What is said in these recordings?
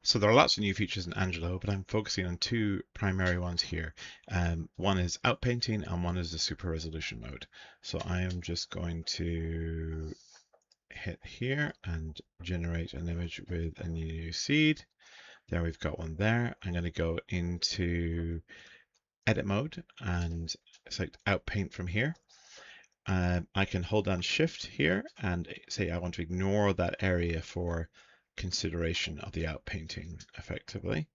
So there are lots of new features in Angelo, but I'm focusing on two primary ones here. One is outpainting and one is the super resolution mode. So I am just going to hit here and generate an image with a new seed. There we've got one there. I'm going to go into edit mode and select outpaint from here. I can hold down shift here and say I want to ignore that area for consideration of the outpainting effectively,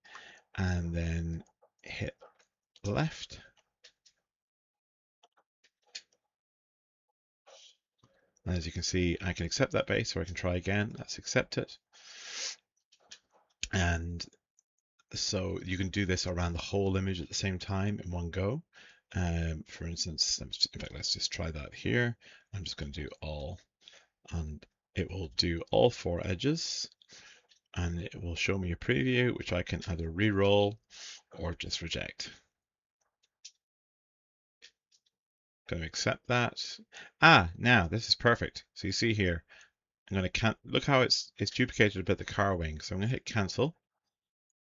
and then hit left. And as you can see, I can accept that base, or I can try again. Let's accept it. And so you can do this around the whole image at the same time in one go. For instance, in fact, let's just try that here. I'm just going to do all, and it will do all 4 edges, and it will show me a preview, which I can either re-roll or just reject. Going to accept that. Now this is perfect. So you see here, I'm going to look how it's duplicated a bit the car wing. So I'm going to hit cancel.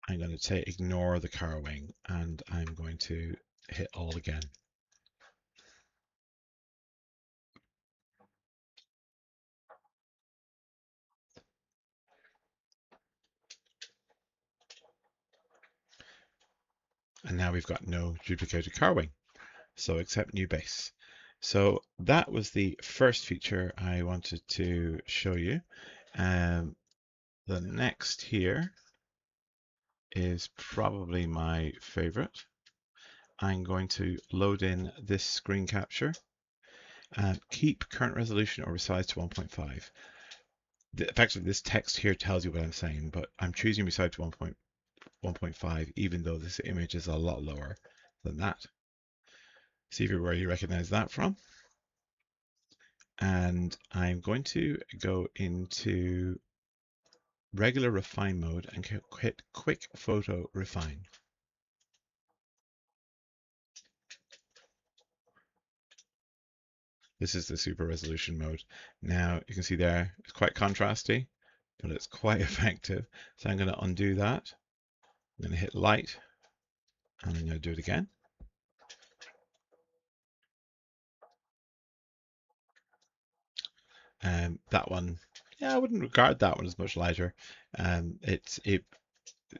I'm going to say ignore the car wing, and I'm going to hit all again. And now we've got no duplicated car wing. So accept new base. So that was the first feature I wanted to show you. The next here is probably my favorite. I'm going to load in this screen capture. Keep current resolution or resize to 1.5. Effectively, this text here tells you what I'm saying, but I'm choosing resize to 1.5, even though this image is a lot lower than that. See where you recognize that from. And I'm going to go into regular refine mode and hit quick photo refine. This is the super resolution mode. Now you can see there it's quite contrasty, but it's quite effective. So I'm going to undo that. I'm going to hit light, and I'm going to do it again. That one, yeah, I wouldn't regard that one as much lighter. There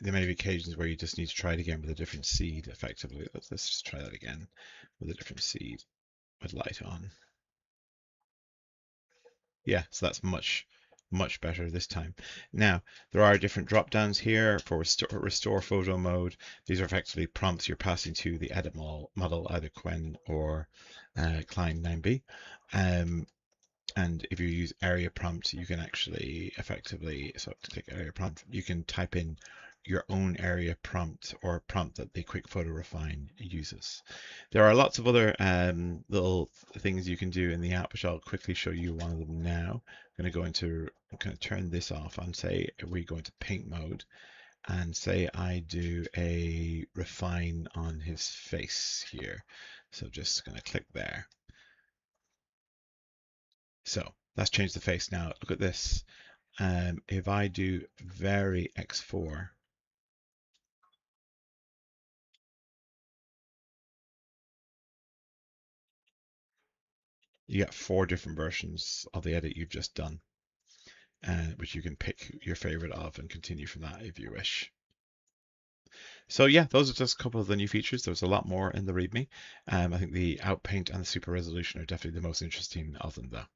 may be occasions where you just need to try it again with a different seed effectively. Let's just try that again with a different seed with light on. Yeah, so that's much better this time. Now, there are different drop downs here for restore photo mode. These are effectively prompts you're passing to the edit model, either Quen or Klein 9B. And if you use area prompt, you can actually effectively, so to click area prompt, you can type in your own area prompt or prompt that the quick photo refine uses. There are lots of other little things you can do in the app, which I'll quickly show you one of them now. I'm going to turn this off and say we go into paint mode and say I do a refine on his face here. So just going to click there. So that's changed the face. Now look at this. If I do vary X4, you get 4 different versions of the edit you've just done, which you can pick your favorite of and continue from that if you wish. So yeah, those are just a couple of the new features. There's a lot more in the README. I think the Outpaint and the Super Resolution are definitely the most interesting of them though.